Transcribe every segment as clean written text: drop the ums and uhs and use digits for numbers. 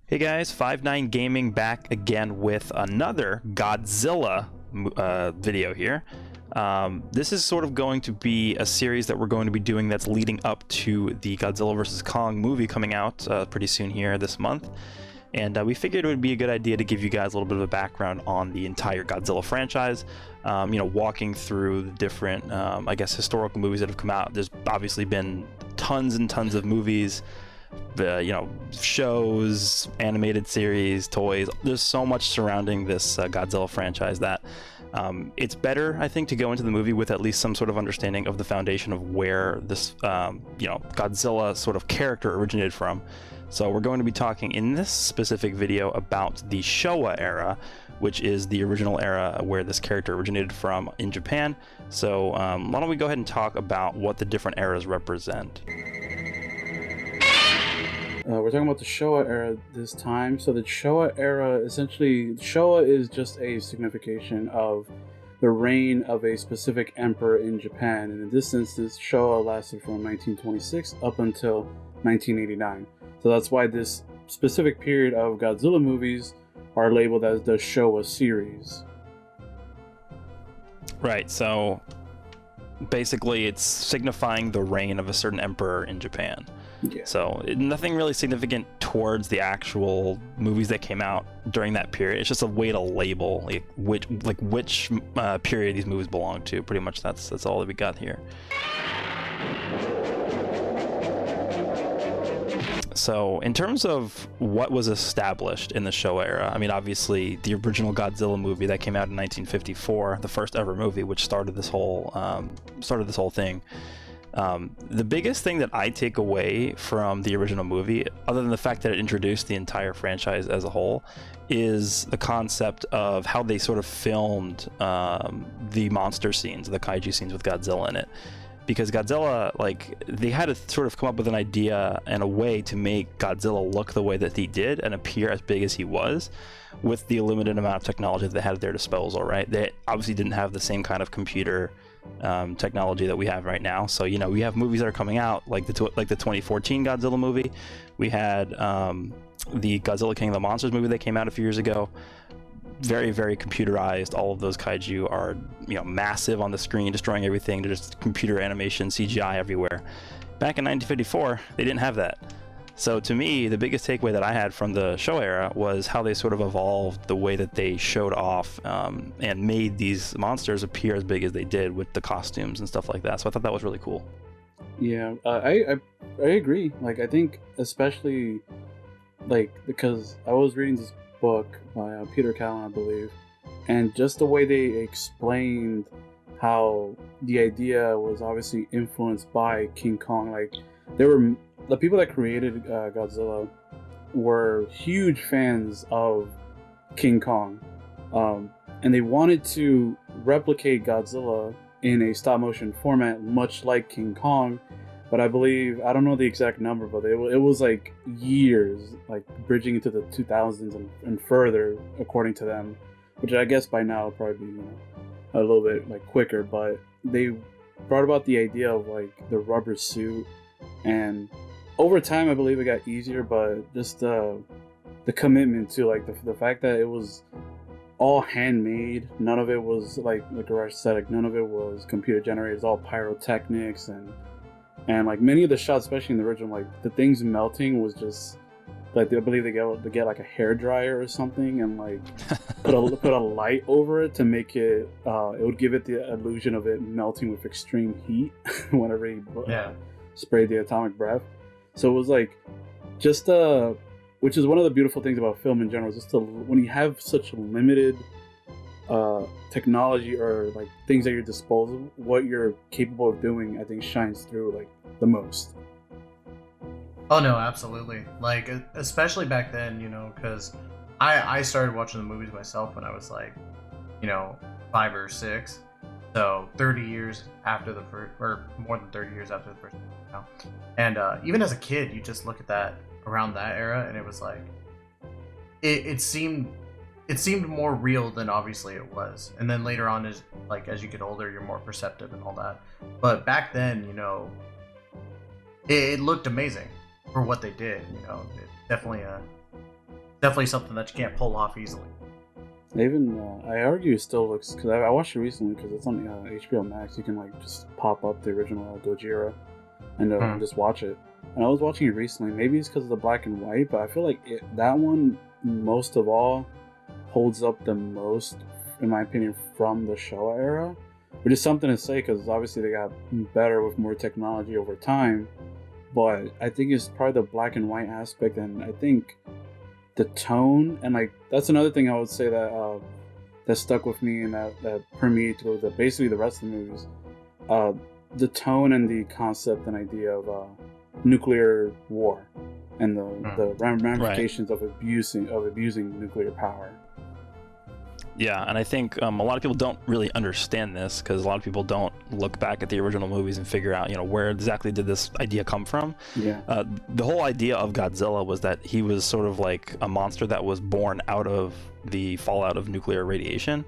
Hey guys, 59 Gaming back again with another Godzilla video here. This is sort of going to be a series that we're going to be doing that's leading up to the Godzilla vs. Kong movie coming out pretty soon here this month. And we figured it would be a good idea to give you guys a little bit of a background on the entire Godzilla franchise. Walking through the different, I guess, historical movies that have come out. There's obviously been tons and tons of movies. Shows, animated series, toys. There's so much surrounding this Godzilla franchise that it's better, I think, to go into the movie with at least some sort of understanding of the foundation of where this Godzilla sort of character originated from. So we're going to be talking in this specific video about the Showa era, which is the original era where this character originated from in Japan. So why don't we go ahead and talk about what the different eras represent. We're talking about the Showa era this time. So the Showa era, essentially, Showa is just a signification of the reign of a specific emperor in Japan. And in this instance, Showa lasted from 1926 up until 1989. So that's why this specific period of Godzilla movies are labeled as the Showa series. Right, so basically it's signifying the reign of a certain emperor in Japan. Yeah. So nothing really significant towards the actual movies that came out during that period. It's just a way to label which period these movies belong to. Pretty much that's all that we got here. So in terms of what was established in the Showa era, I mean, obviously the original Godzilla movie that came out in 1954, the first ever movie, which started this whole thing. The biggest thing that I take away from the original movie, other than the fact that it introduced the entire franchise as a whole, is the concept of how they sort of filmed the monster scenes, the kaiju scenes with Godzilla in it. Because Godzilla, they had to sort of come up with an idea and a way to make Godzilla look the way that he did and appear as big as he was with the limited amount of technology that they had at their disposal, right? They obviously didn't have the same kind of computer technology that we have right now. So, we have movies that are coming out like the 2014 Godzilla movie. We had the Godzilla King of the Monsters movie that came out a few years ago. Very, very computerized. All of those kaiju are, massive on the screen, destroying everything. They're just computer animation, CGI everywhere. Back in 1954, they didn't have that. So to me, the biggest takeaway that I had from the Showa era was how they sort of evolved the way that they showed off and made these monsters appear as big as they did with the costumes and stuff like that. So I thought that was really cool. Yeah, I agree. I think especially because I was reading this book by Peter Callan, I believe, and just the way they explained how the idea was obviously influenced by King Kong. The people that created Godzilla were huge fans of King Kong, and they wanted to replicate Godzilla in a stop motion format, much like King Kong. But I believe, I don't know the exact number, but it was years, bridging into the 2000s and further, according to them, which I guess by now will probably be a little bit quicker. But they brought about the idea of the rubber suit, and over time I believe it got easier, but just the commitment to the fact that it was all handmade. None of it was like Arash said, none of it was computer generated. It's all pyrotechnics and many of the shots, especially in the original, the things melting was just I believe they get a hair dryer or something and put a light over it to make it it would give it the illusion of it melting with extreme heat whenever he sprayed the atomic breath. So it was which is one of the beautiful things about film in general, just when you have such limited technology or things at your disposal, what you're capable of doing, I think, shines through the most. Oh no, absolutely. Especially back then, because I started watching the movies myself when I was 5 or 6. So 30 years after the first, or more than 30 years after the first now. And even as a kid, you just look at that around that era, and it was it seemed more real than obviously it was. And then later on, as you get older, you're more perceptive and all that. But back then, it looked amazing for what they did. It's definitely definitely something that you can't pull off easily. Even I argue it still looks, because I watched it recently because it's on HBO Max. You can like just pop up the original Gojira and just watch it. And I was watching it recently. Maybe it's because of the black and white, but I feel like that one most of all holds up the most, in my opinion, from the Showa era, which is something to say because obviously they got better with more technology over time. But I think it's probably the black and white aspect, and I think the tone, and like that's another thing I would say that that stuck with me and that permeated through basically the rest of the movies. The tone and the concept and idea of nuclear war and the ramifications of abusing nuclear power. Yeah, and I think a lot of people don't really understand this because a lot of people don't look back at the original movies and figure out, where exactly did this idea come from. Yeah. The whole idea of Godzilla was that he was sort of like a monster that was born out of the fallout of nuclear radiation.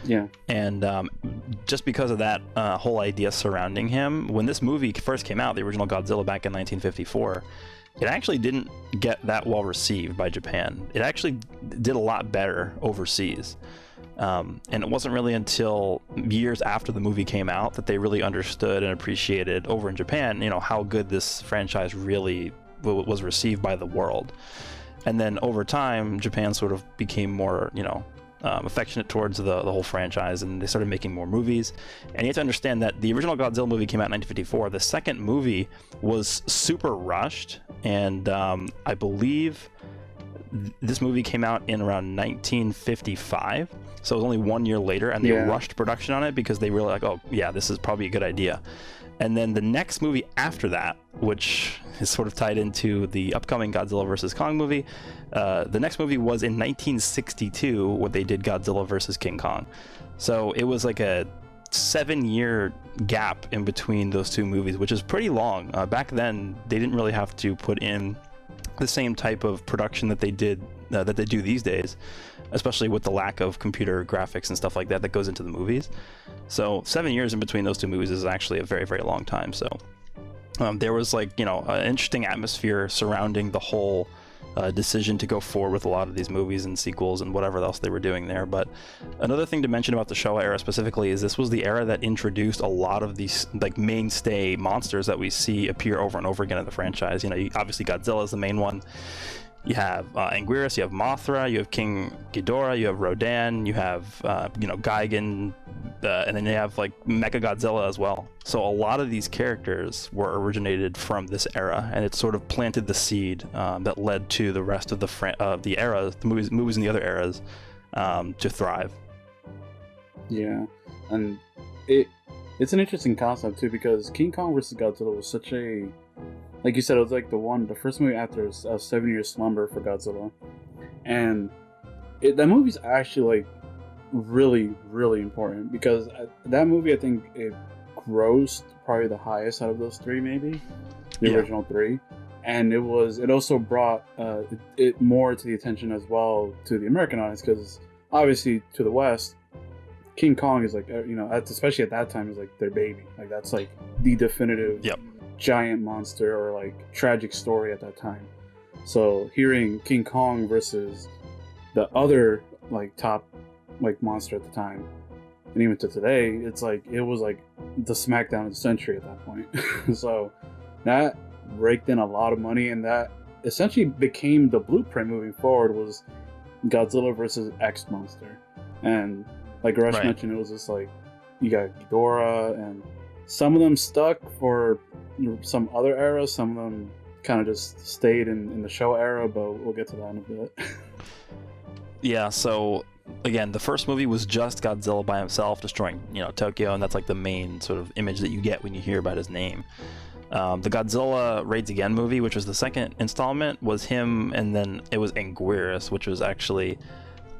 Yeah. And just because of that whole idea surrounding him, when this movie first came out, the original Godzilla back in 1954, it actually didn't get that well received by Japan. It actually did a lot better overseas. And it wasn't really until years after the movie came out that they really understood and appreciated over in Japan, how good this franchise really was received by the world. And then over time, Japan sort of became more, affectionate towards the whole franchise, and they started making more movies. And you have to understand that the original Godzilla movie came out in 1954. The second movie was super rushed, and I believe this movie came out in around 1955, so it was only 1 year later, and they rushed production on it because they were like, oh yeah, this is probably a good idea. And then the next movie after that, which is sort of tied into the upcoming Godzilla vs. Kong movie, the next movie was in 1962 when they did Godzilla vs. King Kong. So it was like a 7-year gap in between those two movies, which is pretty long. Back then, they didn't really have to put in the same type of production that they did that they do these days, especially with the lack of computer graphics and stuff like that goes into the movies. So 7 years in between those two movies is actually a very, very long time. So there was an interesting atmosphere surrounding the whole decision to go forward with a lot of these movies and sequels and whatever else they were doing there. But another thing to mention about the Showa era specifically is this was the era that introduced a lot of these mainstay monsters that we see appear over and over again in the franchise. Obviously Godzilla is the main one. You have Anguirus, you have Mothra, you have King Ghidorah, you have Rodan, you have Gigan, and then you have Mechagodzilla as well. So a lot of these characters were originated from this era, and it sort of planted the seed that led to the rest of the eras, the movies in the other eras, to thrive. Yeah, and it's an interesting concept too, because King Kong vs. Godzilla was such a, like you said, it was like the first movie after a 7-year slumber for Godzilla, and that movie's actually really, really important because that movie, I think it grossed probably the highest out of those three, maybe the original three, and it also brought it more to the attention as well to the American audience, because obviously to the West, King Kong is especially at that time, is like their baby, that's like the definitive giant monster or tragic story at that time. So hearing King Kong versus the other top monster at the time, and even to today, it was the smackdown of the century at that point. So that raked in a lot of money, and that essentially became the blueprint moving forward, was Godzilla versus X monster. And like Rush mentioned, it was just you got Ghidorah, and some of them stuck for some other eras, some of them kind of just stayed in the Showa era, but we'll get to that in a bit. Yeah, so again, the first movie was just Godzilla by himself destroying Tokyo, and that's the main sort of image that you get when you hear about his name. The Godzilla Raids Again movie, which was the second installment, was him, and then it was Anguirus, which was actually,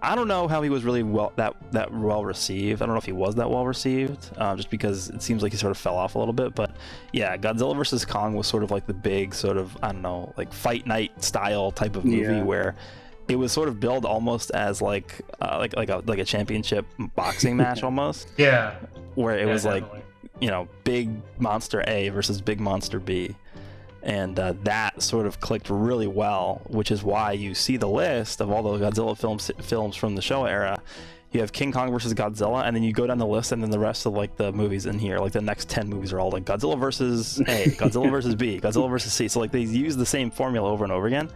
I don't know how he was really that well received. I don't know if he was that well received, just because it seems like he sort of fell off a little bit. But yeah, Godzilla vs. Kong was sort of the big sort of, I don't know, fight night style type of movie where it was sort of billed almost as like a championship boxing match almost. Yeah. Where it was definitely. big monster A versus big monster B. And that sort of clicked really well, which is why you see the list of all the Godzilla films from the Showa era. You have King Kong versus Godzilla, and then you go down the list, and then the rest of like the movies in here, like the next 10 movies are all like Godzilla versus A, Godzilla versus B, Godzilla versus C. So like they use the same formula over and over again.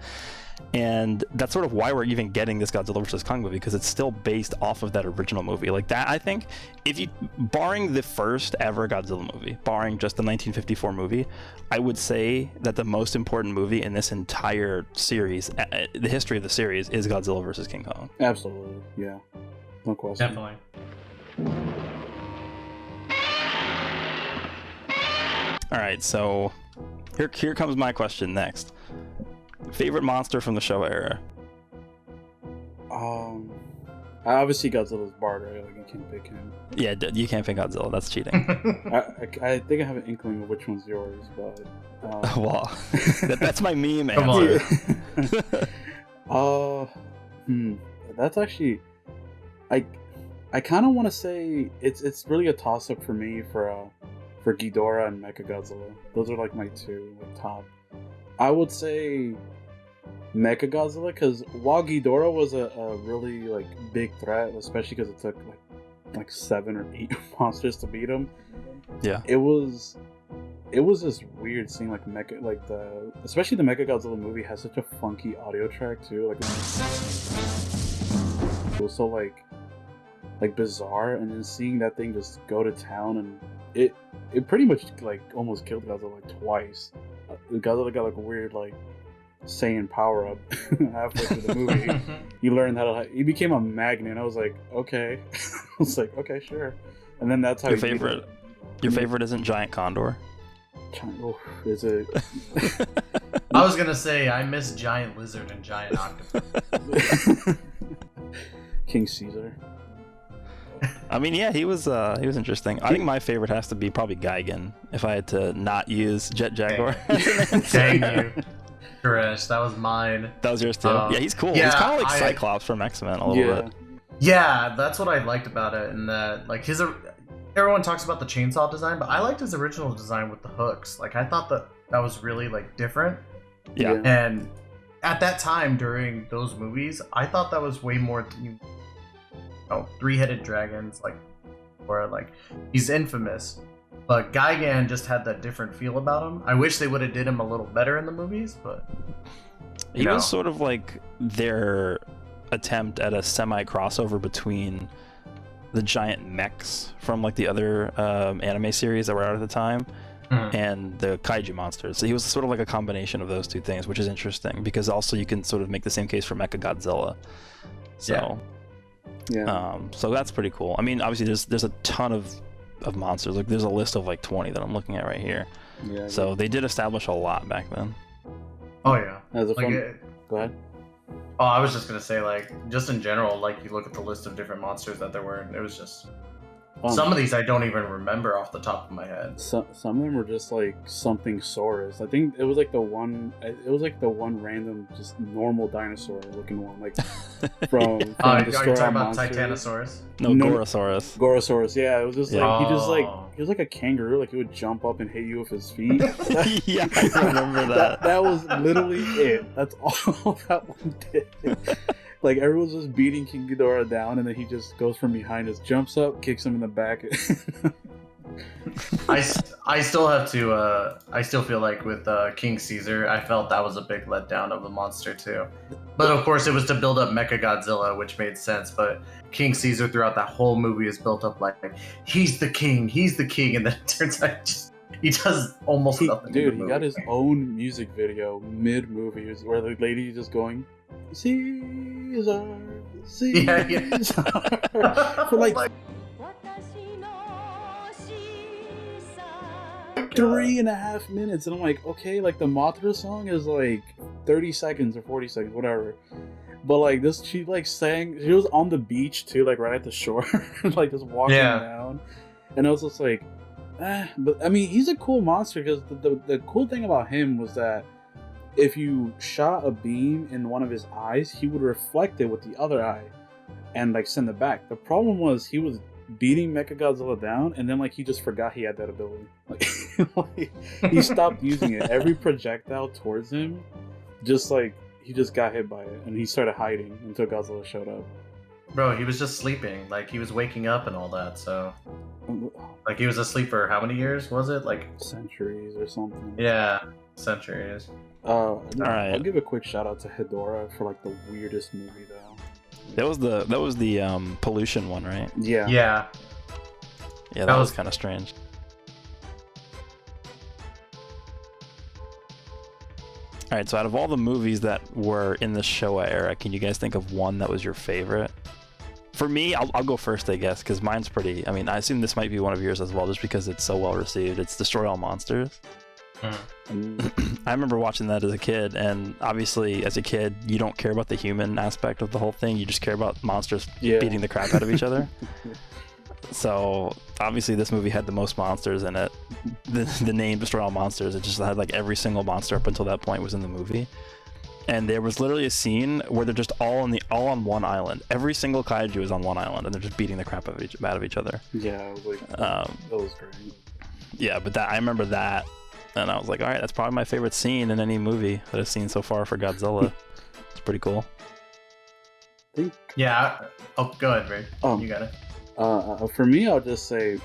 And that's sort of why we're even getting this Godzilla vs. Kong movie, because it's still based off of that original movie. Like that, I think, if you, barring the first ever Godzilla movie, barring just the 1954 movie, I would say that the most important movie in this entire series, the history of the series, is Godzilla vs. King Kong. Absolutely, yeah. No question. Definitely. All right, so here comes my question next. Favorite monster from the Showa era? Obviously Godzilla's Bard, right? Like you can't pick him. Yeah, you can't pick Godzilla. That's cheating. I think I have an inkling of which one's yours, but well, that's my meme Come answer. That's actually, I kind of want to say it's really a toss up for me for Ghidorah and Mechagodzilla. Those are like my two top. I would say Mechagodzilla, because while Ghidorah was a really like big threat, especially because it took like 7 or 8 monsters to beat him. Yeah, it was just weird seeing like especially the Mechagodzilla movie has such a funky audio track too. Like it was so like bizarre, and then seeing that thing just go to town, and it pretty much like almost killed Godzilla like twice. Godzilla got like a weird like Saiyan power up halfway through the movie. He learned he became a magnet. I was like, okay. I was like, okay, sure. And then that's how your favorite isn't Giant Condor? Is it? I was gonna say I miss Giant Lizard and Giant Octopus. King Caesar. I mean, yeah, he was interesting. I think my favorite has to be probably Gigan, if I had to not use Jet Jaguar. Dang you. Chris, that was mine. That was yours too? Yeah, he's cool. Yeah, he's kind of like Cyclops from X-Men a little bit. Yeah, that's what I liked about it, and that like everyone talks about the chainsaw design, but I liked his original design with the hooks. Like I thought that was really like different. Yeah. And at that time during those movies, I thought that was way more three-headed dragons, like, or like he's infamous, but Gigan just had that different feel about him. I wish they would have did him a little better in the movies, but he was sort of like their attempt at a semi-crossover between the giant mechs from like the other anime series that were out at the time and the kaiju monsters. So he was sort of like a combination of those two things, which is interesting because also you can sort of make the same case for Mechagodzilla. So so that's pretty cool. I mean, obviously there's a ton of monsters. Like there's a list of like 20 that I'm looking at right here. Yeah. So they did establish a lot back then. Oh yeah. Go ahead. Oh, I was just gonna say, like, just in general, like you look at the list of different monsters that there were, and it was just some of these I don't even remember off the top of my head. Some of them were just like something Saurus. I think it was like the one. It was like the one random, just normal dinosaur looking one, like from. Are you talking about Titanosaurus? No, Gorosaurus. Gorosaurus. Yeah, it was just like he was like a kangaroo. Like he would jump up and hit you with his feet. Yeah, I remember that. That was literally it. That's all that one did. Like everyone's just beating King Ghidorah down, and then he just goes from behind us, jumps up, kicks him in the back. I still have to. I still feel like with King Caesar, I felt that was a big letdown of a monster too. But of course, it was to build up Mechagodzilla, which made sense. But King Caesar throughout that whole movie is built up like he's the king, and then it turns out he does almost nothing. Dude, he got his own music video mid-movie, where the lady is just going, Caesar. Yeah. For like 3.5 minutes, and I'm like, okay, like the Mothra song is like 30 seconds or 40 seconds, whatever. But like this, she like sang. She was on the beach too, like right at the shore, like just walking down. And I was just like, But I mean, he's a cool monster because the cool thing about him was that if you shot a beam in one of his eyes, he would reflect it with the other eye and like send it back. The problem was he was beating Mechagodzilla down, and then like he just forgot he had that ability. Like Like, he stopped using it. Every projectile towards him, just like he just got hit by it, and he started hiding until Godzilla showed up. Bro, he was just sleeping. Like, he was waking up and all that, so... Like, he was asleep for how many years, was it? Like... Centuries or something. Yeah, centuries. Alright. I'll give a quick shout out to Hedorah for, like, the weirdest movie, though. That was the pollution one, right? Yeah. Yeah. Yeah, that was kind of strange. Alright, so out of all the movies that were in the Showa era, can you guys think of one that was your favorite? For me, I'll go first, I guess, because mine's pretty... I mean, I assume this might be one of yours as well, just because it's so well received. It's Destroy All Monsters. I remember watching that as a kid, and obviously, as a kid, you don't care about the human aspect of the whole thing. You just care about monsters beating the crap out of each other. So, obviously, this movie had the most monsters in it. The name Destroy All Monsters, it just had like every single monster up until that point was in the movie. And there was literally a scene where they're just all on one island. Every single kaiju is on one island, and they're just beating the crap out of each other. Yeah, it was like, that was great. Yeah, but I remember that, and I was like, all right, that's probably my favorite scene in any movie that I've seen so far for Godzilla. It's pretty cool. Yeah. Oh, go ahead, Ray. You got it. For me, I'll just say,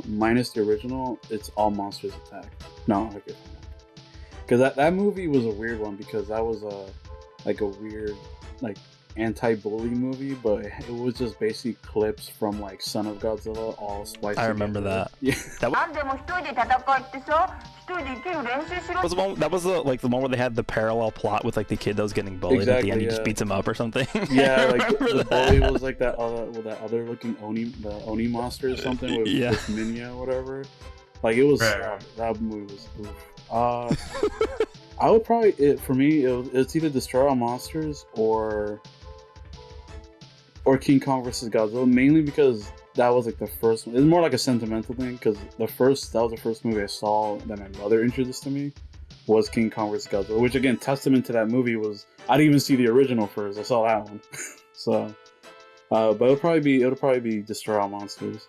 minus the original, it's All Monsters Attack. No, okay. Because that movie was a weird one, because that was a weird, like, anti-bully movie, but it was just basically clips from, like, Son of Godzilla all spliced. I remember that. Yeah. That was the one where they had the parallel plot with, like, the kid that was getting bullied. Exactly, at the end, he just beats him up or something. Yeah, like the bully was like that other looking Oni monster or something with Minya or whatever. Like, it was that movie was oof. I would probably for me it's either Destroy All Monsters or King Kong vs. Godzilla, mainly because that was like the first one. It's more like a sentimental thing, because that was the first movie I saw that my mother introduced to me was King Kong vs. Godzilla, which again, testament to that movie was I didn't even see the original first. I saw that one. So but it'll probably be Destroy All Monsters.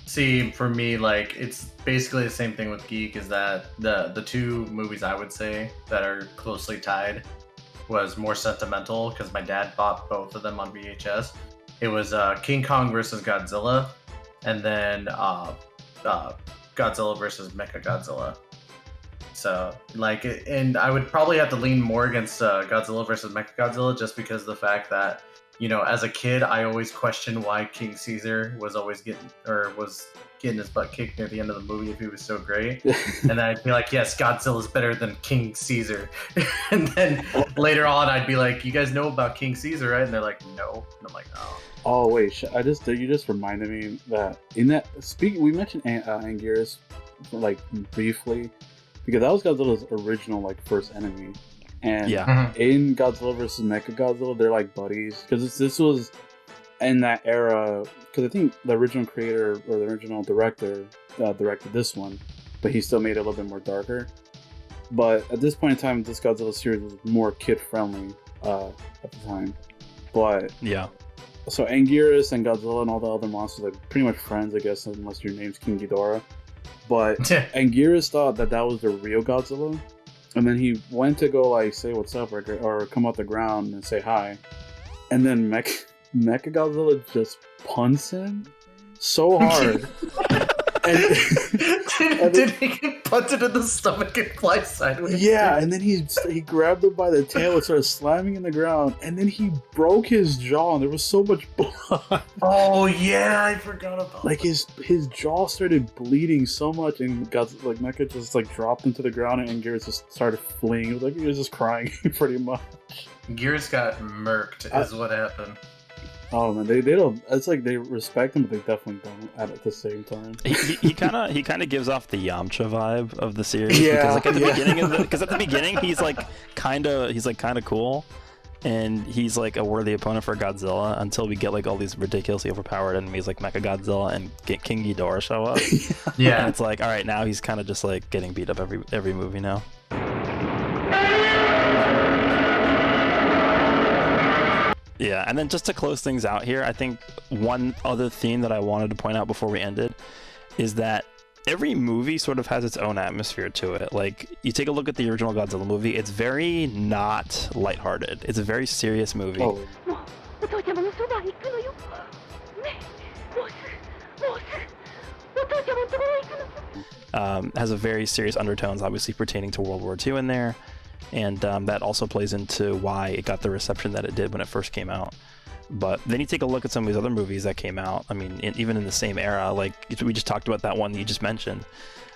See, for me, like, it's basically the same thing with Geek, is that the two movies I would say that are closely tied was more sentimental, because my dad bought both of them on VHS. It was King Kong versus Godzilla, and then Godzilla versus Mechagodzilla. So, like, and I would probably have to lean more against Godzilla versus Mechagodzilla, just because of the fact that, you know, as a kid, I always questioned why King Caesar was getting his butt kicked near the end of the movie if he was so great. And then I'd be like, yes, Godzilla's better than King Caesar. And then later on, I'd be like, you guys know about King Caesar, right? And they're like, no. And I'm like, oh. Oh wait, you just reminded me that in that we mentioned Anguirus like briefly, because that was Godzilla's original like first enemy. And in Godzilla vs. Mechagodzilla, they're like buddies, because this was in that era. Because I think the original creator or the original director directed this one, but he still made it a little bit more darker. But at this point in time, this Godzilla series was more kid friendly at the time. But so Anguirus and Godzilla and all the other monsters are pretty much friends, I guess, unless your name's King Ghidorah. But Anguirus thought that was the real Godzilla. And then he went to go like say what's up or come out the ground and say hi, and then Mechagodzilla just punts him so hard. Did he get punted in the stomach and fly sideways? Yeah, and then he grabbed him by the tail and started slamming in the ground, and then he broke his jaw, and there was so much blood. Oh yeah, I forgot about that. Like his jaw started bleeding so much, and Mecha just like dropped into the ground, and Gears just started fleeing. It was like he was just crying pretty much. Gears got murked is what happened. Oh man, they don't. It's like they respect him, but they definitely don't at the same time. He kind of gives off the Yamcha vibe of the series. Yeah, because like at the beginning he's like kind of cool, and he's like a worthy opponent for Godzilla until we get like all these ridiculously overpowered enemies like Mechagodzilla and King Ghidorah show up. Yeah, and it's like, all right, now he's kind of just like getting beat up every movie now. Yeah, and then just to close things out here, I think one other theme that I wanted to point out before we ended is that every movie sort of has its own atmosphere to it. Like, you take a look at the original Godzilla movie, it's very not lighthearted. It's a very serious movie. Oh, Has a very serious undertones, obviously pertaining to World War II in there, and that also plays into why it got the reception that it did when it first came out. But then you take a look at some of these other movies that came out. I mean, even in the same era, like we just talked about that one that you just mentioned,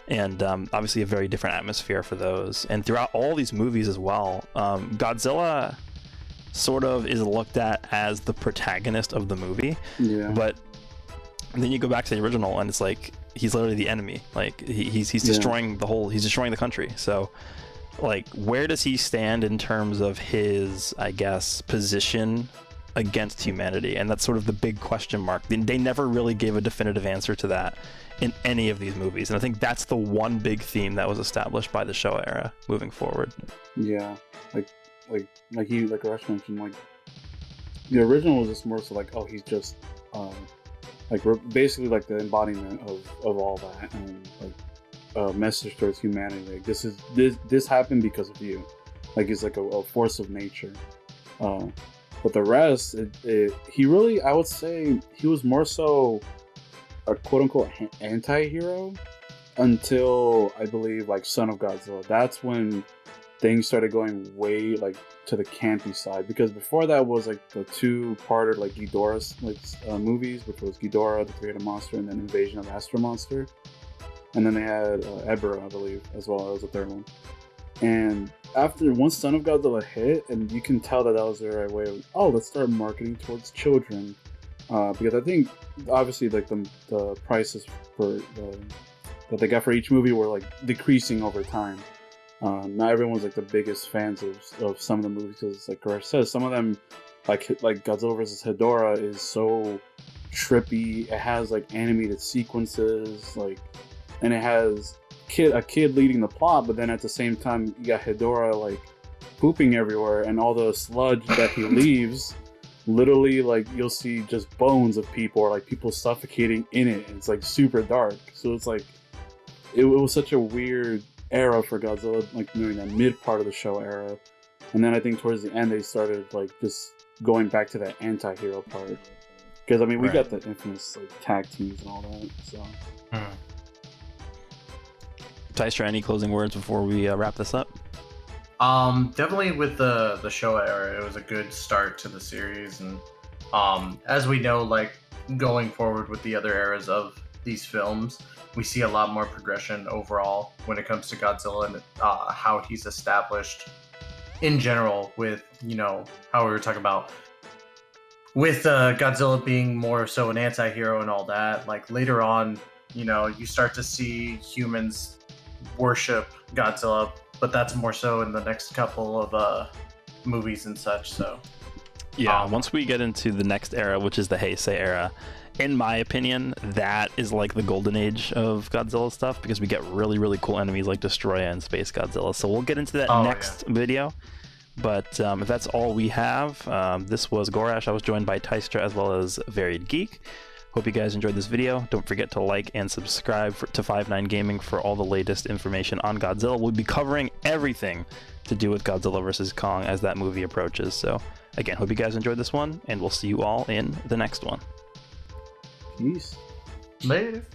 and obviously a very different atmosphere for those. And throughout all these movies as well, Godzilla sort of is looked at as the protagonist of the movie. yeah. But then you go back to the original, and it's like he's literally the enemy. Like he's destroying he's destroying the country. So, like, where does he stand in terms of his, I guess, position against humanity? And that's sort of the big question mark. They never really gave a definitive answer to that in any of these movies, and I think that's the one big theme that was established by the Showa era moving forward. Yeah, like Rush mentioned, like the original was just more so like, oh, he's just like we're basically like the embodiment of all that, and like a message towards humanity. Like this happened because of you. Like it's like a force of nature. But the rest, he really, I would say, he was more so a quote-unquote anti-hero until, I believe, like Son of Godzilla. That's when things started going way, like, to the campy side. Because before that was, like, the two-parter, like, Ghidorah's movies, which was Ghidorah, the Three-Headed Monster, and then Invasion of Astro Monster. And then they had Ebra, I believe, as well. That was the third one. And once Son of Godzilla hit, and you can tell that was their right way of, oh, let's start marketing towards children. Because I think, obviously, like, the prices for that they got for each movie were, like, decreasing over time. Not everyone's, like, the biggest fans of some of the movies, because, like Koresh says, some of them, like Godzilla vs. Hedorah is so trippy. It has, like, animated sequences, like, and it has a kid leading the plot, but then at the same time you got Hedorah like pooping everywhere, and all the sludge that he leaves, literally, like, you'll see just bones of people, or like people suffocating in it. It's like super dark, so it's like it was such a weird era for Godzilla, like during that mid part of the Showa era. And then I think towards the end they started like just going back to that anti-hero part, because I mean we got the infamous like tag teams and all that. So Tystra, any closing words before we wrap this up? Definitely with the Showa era, it was a good start to the series, and as we know, like going forward with the other eras of these films, we see a lot more progression overall when it comes to Godzilla and how he's established in general. With, you know, how we were talking about with Godzilla being more so an anti-hero and all that. Like later on, you know, you start to see humans worship Godzilla, but that's more so in the next couple of movies and such. So yeah, once we get into the next era, which is the Heisei era, in my opinion, that is like the golden age of Godzilla stuff, because we get really, really cool enemies like Destroya and Space Godzilla. So we'll get into that next video. But if that's all we have, this was Gorash. I was joined by Tystra as well as Varied Geek. Hope you guys enjoyed this video. Don't forget to like and subscribe to 5-9 Gaming for all the latest information on Godzilla. We'll be covering everything to do with Godzilla vs. Kong as that movie approaches. So again, hope you guys enjoyed this one, and we'll see you all in the next one. Peace. Later.